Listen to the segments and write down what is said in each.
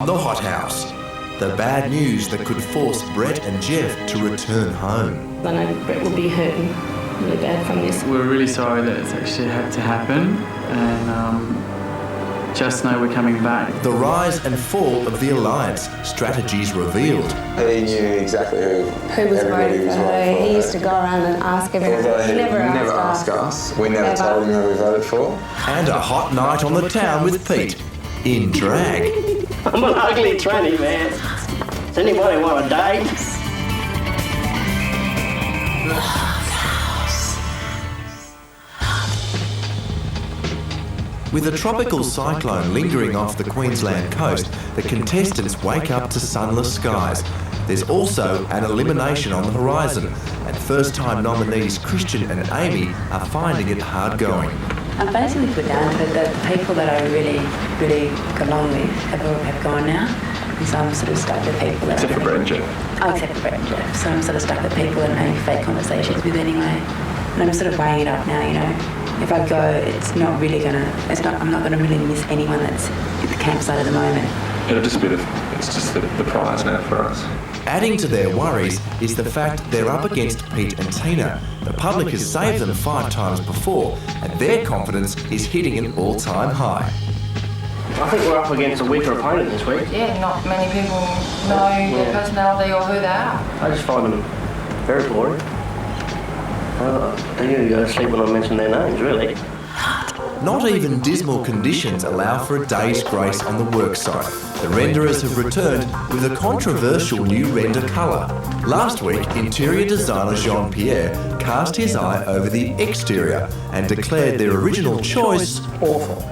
The Hothouse. The bad news that could force Brett and Jeff to return home. I know Brett will be hurting really bad from this. We're really sorry that it's actually had to happen, and just know we're coming back. The rise and fall of the alliance. Strategies revealed. He knew exactly who was voting for her. He used to go around and ask everyone. He never asked us. We never told him who we voted for. And a hot night on the town with Pete. In drag. I'm an ugly tranny, man. Does anybody want a date? With a tropical cyclone lingering off the Queensland coast, the contestants wake up to sunless skies. There's also an elimination on the horizon, and first-time nominees Christian and Amy are finding it hard going. I've basically put down to the people that I really got along with have gone now. And so I'm sort of stuck with people that... Except for Brett and Jeff. Oh, except for Brett and Jeff. So I'm sort of stuck with people that I'm having fake conversations with anyway. And I'm sort of weighing it up now, you know. If I go, it's not really gonna... I'm not gonna really miss anyone that's at the campsite at the moment. It's just the prize now for us. Adding to their worries is the fact they're up against Pete and Tina. The public has saved them 5 times before, and their confidence is hitting an all-time high. I think we're up against a weaker opponent this week. Yeah, not many people know their personality or who they are. I just find them very boring. I usually go to sleep when I mention their names, really. Not even dismal conditions allow for a day's grace on the worksite. The renderers have returned with a controversial new render colour. Last week, interior designer Jean-Pierre cast his eye over the exterior and declared their original choice awful.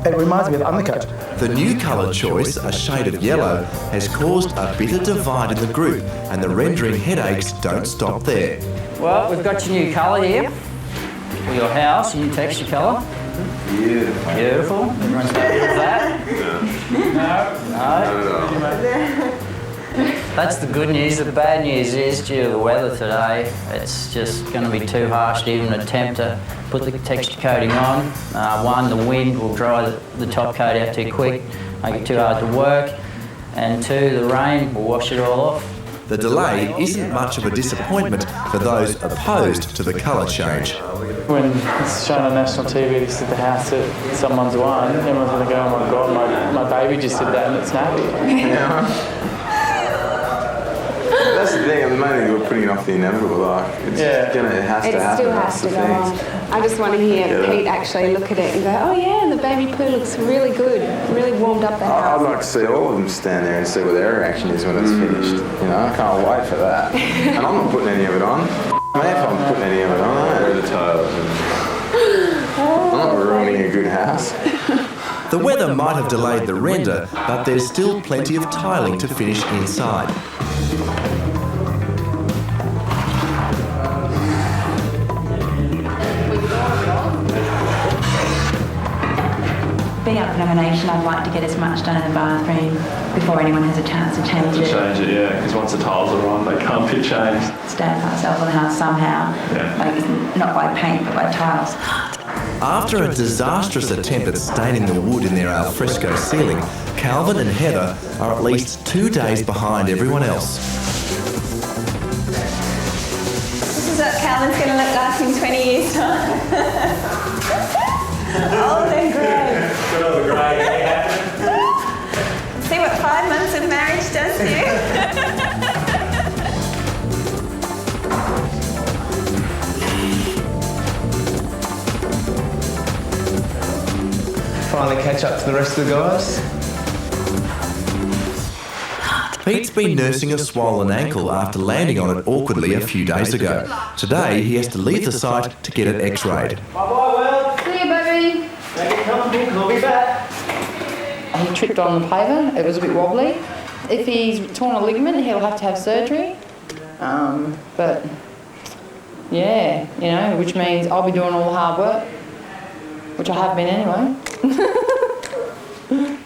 It reminds me of Undercoat. The new colour choice, a shade of yellow, has caused a bitter divide in the group, and the rendering headaches don't stop there. Well, we've got your new colour here for your house, your new texture colour. Beautiful. Beautiful. Everyone's happy with that? No. That's the good news. The bad news is, due to the weather today, it's just going to be too harsh to even attempt to put the texture coating on. One, the wind will dry the top coat out too quick, make it too hard to work. And 2, the rain will wash it all off. The delay isn't much of a disappointment for those opposed to the colour change. When it's shown on national TV, this is the house that someone's won, everyone's going to go, oh my God, my baby just did that and it's nappy. Yeah. That's the thing, at the moment we're putting off the inevitable, like, it has to happen. Still has to go on. I just want to hear Pete actually look at it and go, oh yeah, the baby poo looks really good, really warmed up the house. I'd like to see all of them stand there and see what their reaction is when it's finished. You know, I can't wait for that. And I'm not putting any of it on. Man, if I'm putting any of it on, I the tiles. I'm not ruining a good house. The weather might have delayed the render, but there's still plenty of tiling to finish inside. Being up for nomination, I'd like to get as much done in the bathroom before anyone has a chance to change it. Change it, yeah, because once the tiles are on, they can't be changed. Stand myself on the house somehow, like not by paint but by tiles. After a disastrous attempt at staining the wood in their alfresco ceiling, Calvin and Heather are at least 2 days behind everyone else. This is what Calvin's going to look like in 20 years' time. Oh, they're great. Good old grey. See what 5 months of marriage does to you? Finally catch up to the rest of the guys. Pete's been nursing a swollen ankle after landing on it awkwardly a few days ago. Today, he has to leave the site to get it x-rayed. Bye-bye, Will. See you, baby. Make it comfortable, I'll be back. He tripped on the paver. It was a bit wobbly. If he's torn a ligament, he'll have to have surgery. But yeah, you know, which means I'll be doing all the hard work, which I have been anyway.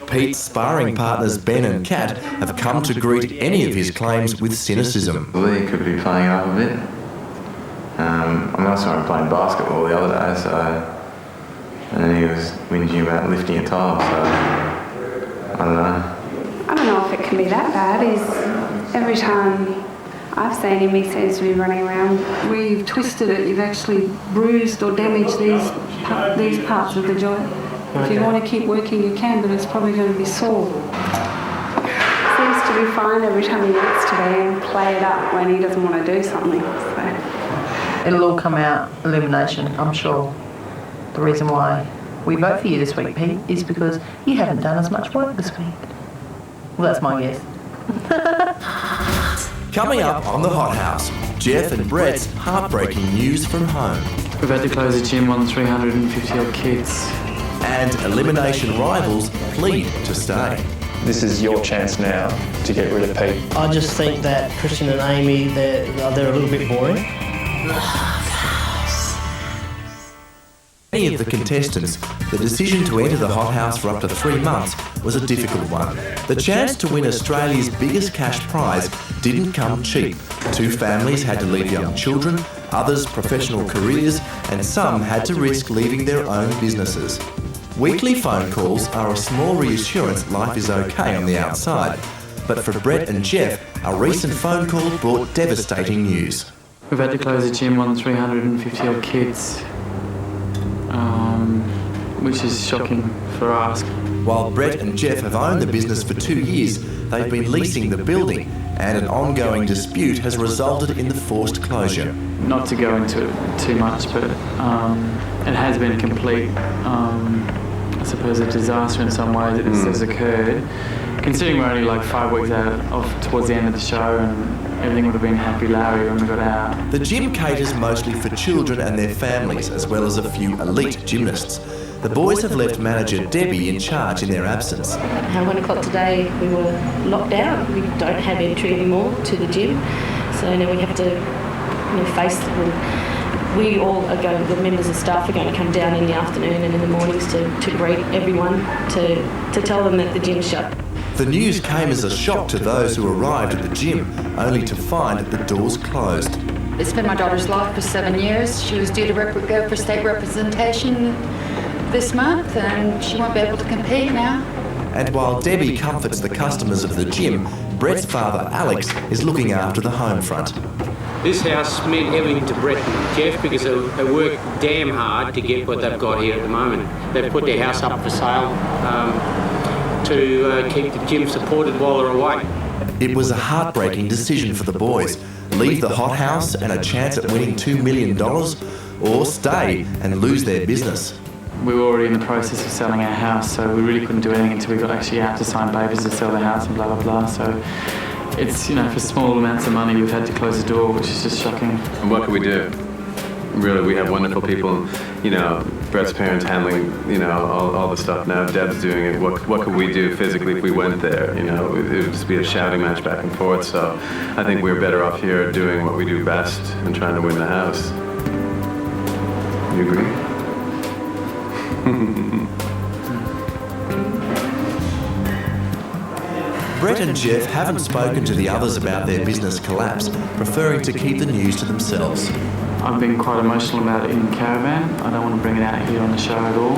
Pete's sparring partners Ben and Kat have come to greet any of his claims with cynicism. Lee could be playing up a bit. I saw him playing basketball the other day, so... And then he was whinging about lifting a tile, so... I don't know. I'm don't know if it can be that bad. Every time I've seen him, he seems to be running around. Where you've twisted it, you've actually bruised or damaged these parts of the joint. If you want to keep working, you can, but it's probably going to be sore. Seems to be fine every time he wants to be and play it up when he doesn't want to do something. So. It'll all come out elimination, I'm sure. The reason why we vote for you this week, Pete, is because you haven't done as much work this week. Well, that's my guess. Coming up on The Hot House, Jeff and Brett's heartbreaking news from home. We've had to close the gym on 350 odd kids. And elimination rivals plead to stay. This is your chance now to get rid of Pete. I just think that Christian and Amy, they're a little bit boring. Many of the contestants, the decision to enter the Hot House for up to 3 months was a difficult one. The chance to win Australia's biggest cash prize didn't come cheap. 2 families had to leave young children, others professional careers, and some had to risk leaving their own businesses. Weekly phone calls are a small reassurance life is okay on the outside. But for Brett and Jeff, a recent phone call brought devastating news. We've had to close the gym on 350 odd kids, which is shocking for us. While Brett and Jeff have owned the business for 2 years, they've been leasing the building, and an ongoing dispute has resulted in the forced closure. Not to go into it too much, but it has been a complete, I suppose, a disaster in some ways that this has occurred. Considering we're only like 5 weeks towards the end of the show, and everything would have been happy-larry when we got out. The gym caters mostly for children and their families, as well as a few elite gymnasts. The boys have left manager Debbie in charge in their absence. At 1 o'clock today, we were locked out. We don't have entry anymore to the gym, so now we have to face them. We all are going, the members of staff are going to come down in the afternoon and in the mornings to greet everyone, to tell them that the gym's shut. The news came as a shock to those who arrived at the gym, only to find the doors closed. It's been my daughter's life for 7 years. She was due to go for state representation this month, and she won't be able to compete now. And while Debbie comforts the customers of the gym, Brett's father, Alex, is looking after the home front. This house meant everything to Brett and Jeff because they work damn hard to get what they've got here at the moment. They've put their house up for sale to keep the gym supported while they're away. It was a heartbreaking decision for the boys. Leave the Hot House and a chance at winning $2 million, or stay and lose their business. We were already in the process of selling our house, so we really couldn't do anything until we got actually out to sign papers to sell the house and blah, blah, blah. So it's, for small amounts of money, we've had to close the door, which is just shocking. And what can we do? Really, we have wonderful people, Brett's parents handling, all the stuff now. Deb's doing it. What could we do physically if we went there? It would just be a shouting match back and forth. So I think we're better off here doing what we do best and trying to win the house. You agree? Brett and Jeff haven't spoken to the others about their business collapse, preferring to keep the news to themselves. I've been quite emotional about it in Caravan. I don't want to bring it out here on the show at all.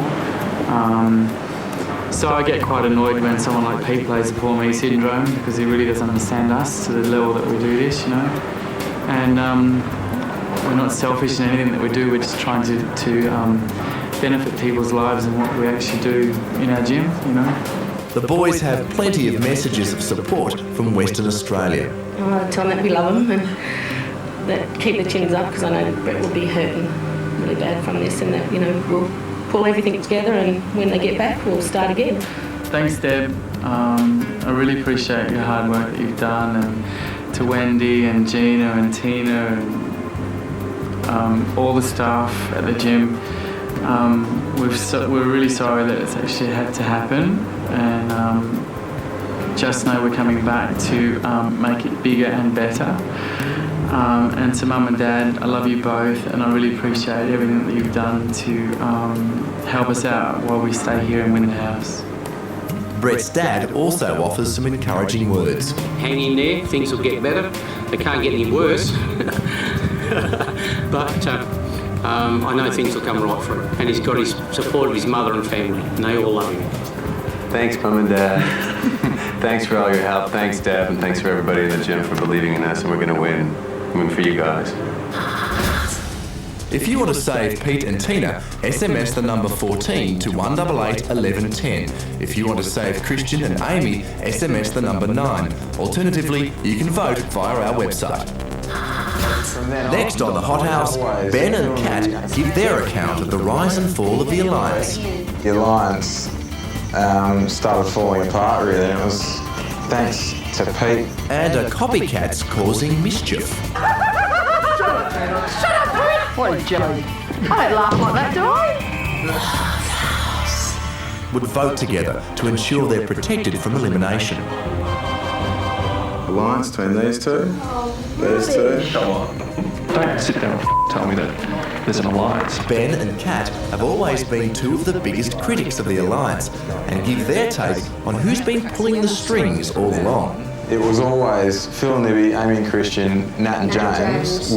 So I get quite annoyed when someone like Pete plays the poor me syndrome, because he really doesn't understand us to the level that we do this, And we're not selfish in anything that we do. We're just trying to benefit people's lives and what we actually do in our gym, The boys have plenty of messages of support from Western Australia. Tell them that we love them and that keep their chins up, because I know Brett will be hurting really bad from this, and that, we'll pull everything together, and when they get back, we'll start again. Thanks, Deb. I really appreciate your hard work that you've done, and to Wendy and Gina and Tina and all the staff at the gym. We're really sorry that it's actually had to happen, and just know we're coming back to make it bigger and better. And to Mum and Dad, I love you both, and I really appreciate everything that you've done to help us out while we stay here and win the house. Brett's dad also offers some encouraging words. Hang in there, things will get better. They can't get any worse. But I know things will come right for him. And he's got his support of his mother and family, and they all love him. Thanks, Mum and Dad. Thanks for all your help. Thanks, Deb, and thanks for everybody in the gym for believing in us, and we're going to win. Win for you guys. If you want to save Pete and Tina, SMS the number 14 to 188 1110. If you want to save Christian and Amy, SMS the number 9. Alternatively, you can vote via our website. Next on the Hot House, Ben and Kat give their account of the rise and fall of the Alliance. The Alliance started falling apart, really, and it was thanks to Pete. And are copycats causing mischief? Shut up, Pete! What a joke. I don't laugh like that, do I? Would vote together to ensure they're protected from elimination. Alliance between these two? These two? Come on. Don't sit there and tell me that there's an alliance. Ben and Kat have always been two of the biggest critics of the Alliance and give their take on who's been pulling the strings all along. It was always Phil and Libby, Amy and Christian, Nat and James,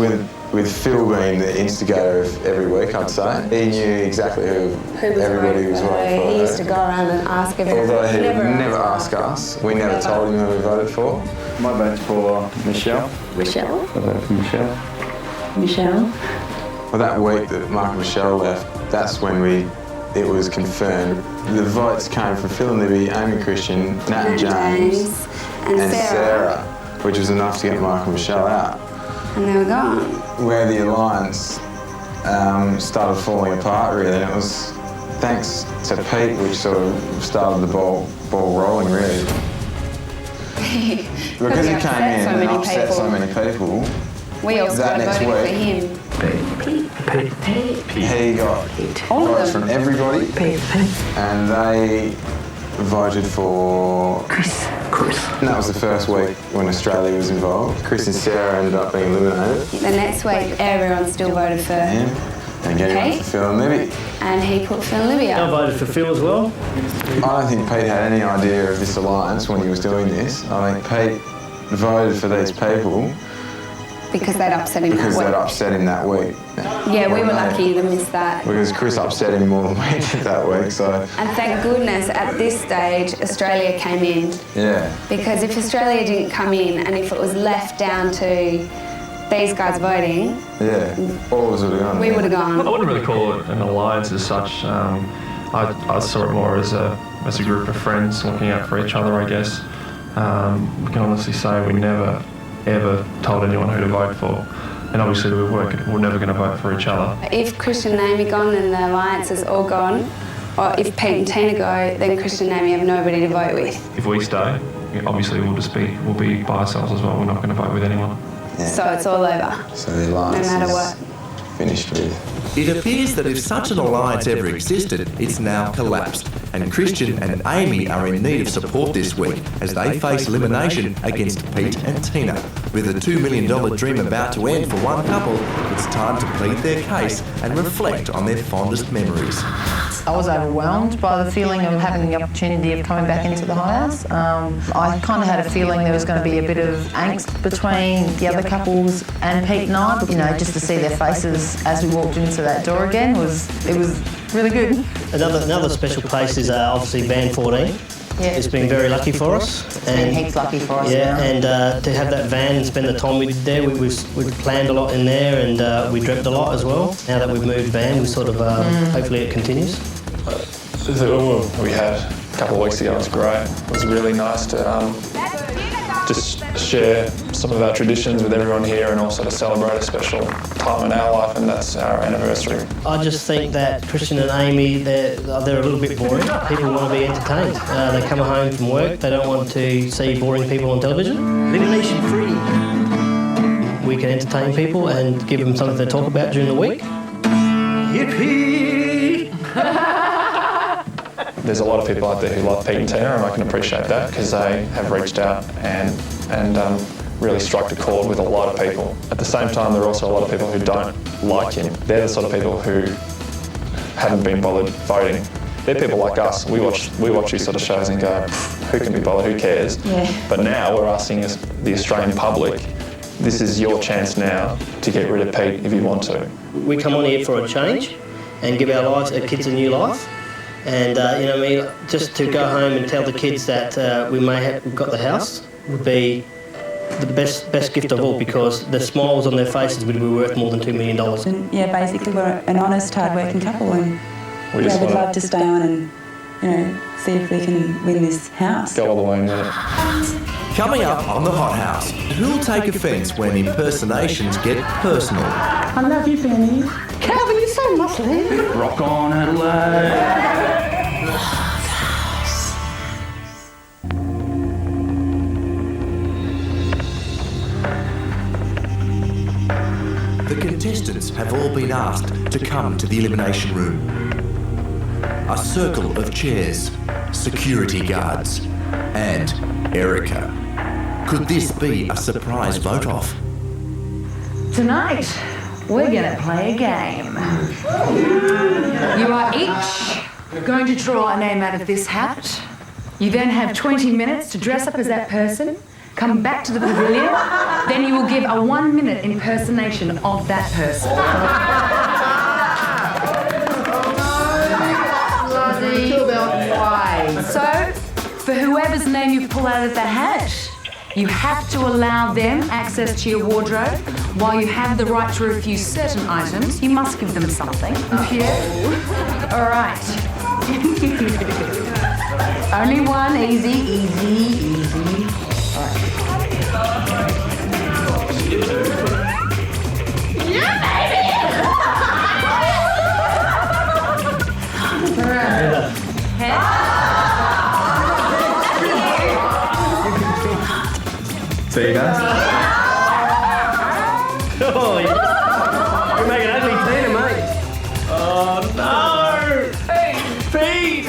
with Phil being the instigator of every week, I'd say. He knew exactly who everybody was voting for. He used to go around and ask everyone. Although he would never ask us. We never told him who we voted for. My vote's for Michelle. Michelle? I voted for Michelle. Michelle? Well, that week that Mark and Michelle left, that's when it was confirmed. The votes came from Phil and Libby, Amy and Christian, Nat and James, and Sarah, which was enough to get Mark and Michelle out. And they were gone. Where the Alliance started falling apart, really, and it was thanks to Pete, which sort of started the ball rolling, really. Because he came in and upset so many people. We all started voting for him. He got votes from everybody, and they voted for Chris. And that was the first week when Australia was involved. Chris and Sarah ended up being eliminated. The next week, everyone still voted for him. And getting on for Phil and Libby. And he put Phil and Libby up. I voted for Phil as well. I don't think Pete had any idea of this alliance when he was doing this. I think Pete voted for these people because they'd upset him that week. Because they'd upset him that week. Yeah, we were lucky to miss that. Because Chris upset him more than we did that week, so... And thank goodness at this stage Australia came in. Yeah. Because if Australia didn't come in and if it was left down to these guys voting... Yeah, all of us would have gone. We would have gone. I wouldn't really call it an alliance as such. I saw it more as a group of friends looking out for each other, I guess. We can honestly say we never ever told anyone who to vote for, and obviously we're never going to vote for each other. If Christian and Amy gone and the alliance is all gone, or if Pete and Tina go, then Christian and Amy have nobody to vote with. If we stay, obviously we'll be by ourselves as well. We're not going to vote with anyone. Yeah. So it's all over. So the alliance no matter what. Finished with. It appears that if such an alliance ever existed, it's now collapsed, and Christian and Amy are in need of support this week as they face elimination against Pete and Tina. With a $2 million dream about to end for one couple, it's time to plead their case and reflect on their fondest memories. I was overwhelmed by the feeling of having the opportunity of coming back into the Hot House. I kind of had a feeling there was going to be a bit of angst between the other couples and Pete and I. But, you know, just to see their faces as we walked into that door again was really good. Another special place is obviously Van 14. Yeah. It's been very lucky for us. It's been heaps lucky for us. Yeah, and to have that van and spend the time with there, we've planned a lot in there, and we dreamt a lot as well. Now that we've moved van, we sort of hopefully it continues. The we had a couple of weeks ago was great. It was really nice to just share some of our traditions with everyone here and also to celebrate a special time in our life, and that's our anniversary. I just think that Christian and Amy, they're a little bit boring. People want to be entertained. They come home from work, they don't want to see boring people on television. Elimination free. We can entertain people and give them something to talk about during the week. Yippee! There's a lot of people out there who love Pete and Tina, and I can appreciate that because they have reached out and really struck a chord with a lot of people. At the same time, there are also a lot of people who don't like him. They're the sort of people who haven't been bothered voting. They're people like us. We watch these sort of shows and go, who can be bothered, who cares? Yeah. But now we're asking the Australian public, this is your chance now to get rid of Pete if you want to. We come on here for a change and give our kids a new life. And you know what I mean, just to go home and tell the kids that we've got the house would be the best gift of all, because the smiles on their faces would be worth more than $2 million. And yeah, basically we're an honest, hard-working couple, and We just we'd wanna love to stay on and, you know, see if we can win this house. go all the way with it. Coming up on the Hot House, who'll take offence when impersonations get personal? I love you, Benny. Calvin, you're so muscly. Rock on, Adelaide. The contestants have all been asked to come to the elimination room. A circle of chairs, security guards, and Erica. Could this be a surprise vote-off? Tonight, we're going to play a game. You are each going to draw a name out of this hat. You then have 20 minutes to dress up as that person, come back to the pavilion, then you will give a 1-minute impersonation of that person. So, for whoever's name you pull out of the hat, you have to allow them access to your wardrobe. While you have the right to refuse certain items, you must give them something. Yeah? All right. Only one. Easy, easy, easy. All right. Yeah, baby! All right. Head. See you guys. Oh, you're making ugly Tina, mate. Oh, no! Pete!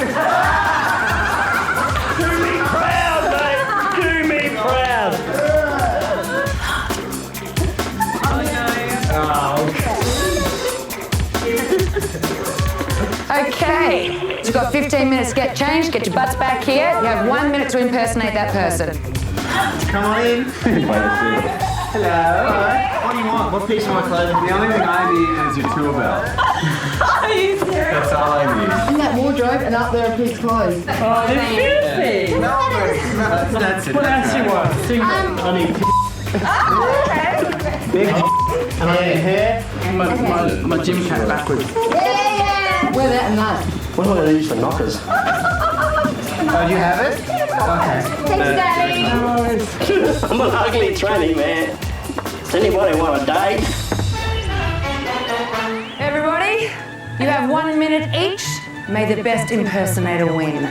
Do me proud, mate! Do me proud! Okay, so you've got 15 minutes to get changed, get your butts back here. You have 1 minute to impersonate that person. Come on in. Hello. What do you want? What piece of my clothing? The only thing I need is your tool belt. Are you serious? That's all I need. In that wardrobe and up there are Pete's clothes. Oh, they're filthy. No, that's it. What else you want? Sing I need big and I need hair. My gym cap backwards. Yeah! Wear that and that. What am I going to use for knockers? Oh, you have it? Okay. Thanks, Daddy. I'm an ugly tranny, man. Does anybody want a date? Everybody, you have 1 minute each. May the best impersonator win.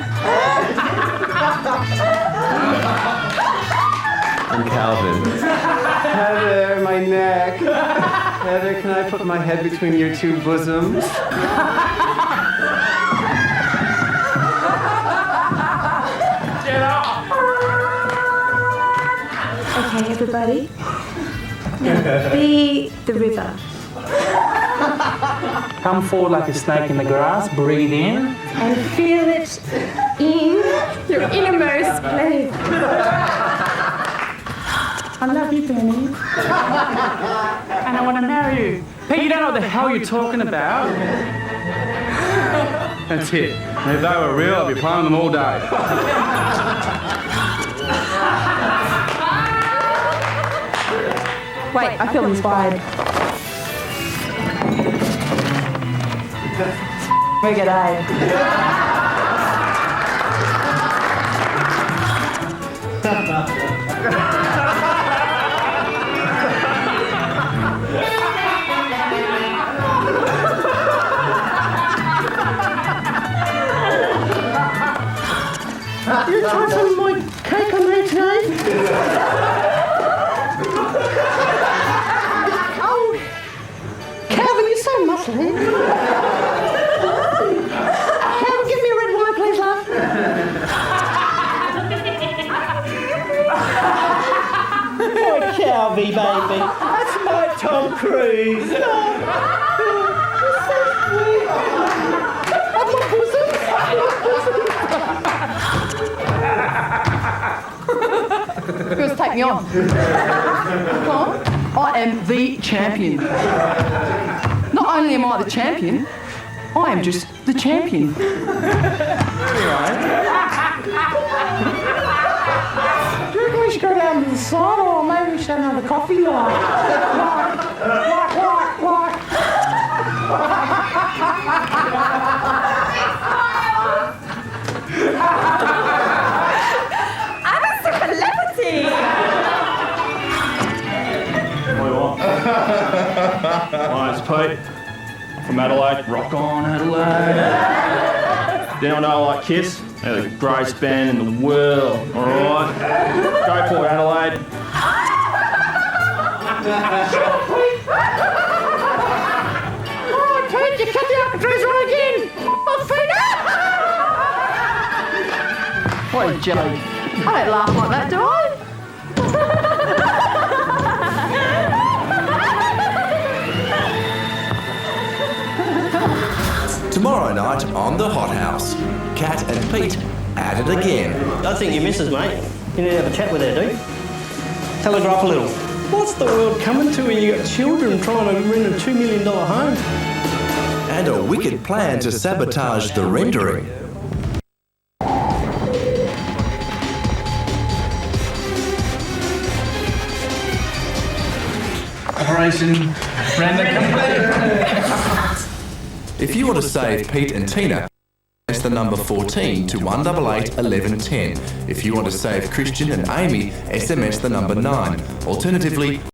I'm Calvin. Heather, my neck. Heather, can I put my head between your two bosoms? Okay, everybody. Now, be the river. Come forward like a snake in the grass, breathe in. And feel it in your innermost place. I love you, Benny. And I want to marry you. Pete, you don't know what the hell you're talking about. That's it. And if they were real, I'd be playing them all day. Wait, I feel inspired. Very good eye. You tried some of my cake on there today? Oh, Calvin, you're so muscly. Calvin, give me a red wine, please, love. Oh, Calvin, baby. That's my Tom Cruise. Oh, you're so sweet. Oh, my bosom. Girls, take me on. Come on. I am the champion. Not only am I the champion, I am just the champion. Do you reckon we should go down to the side, or maybe we should have another coffee like? I'm a celebrity! What do you want? Hi, it's Pete. I'm from Adelaide. Rock on, Adelaide. Anyone know I like Kiss? They're the greatest band in the world, alright? Go for it, Adelaide. Oh, Pete, you cut the alcatraz on again! Oh, Pete! What a joke. I don't laugh like that, do I? Tomorrow night on The Hot House, Kat and Pete at it again. I think your missus, mate. You need to have a chat with her, dude. Telegraph a little. What's the world coming to when you got children trying to rent a $2 million home? And a wicked plan to sabotage the rendering. Operation render complete. If you want to save Pete and Tina, press the number 14 to 188 1110. If you want to save Christian and Amy, SMS the number 9. Alternatively,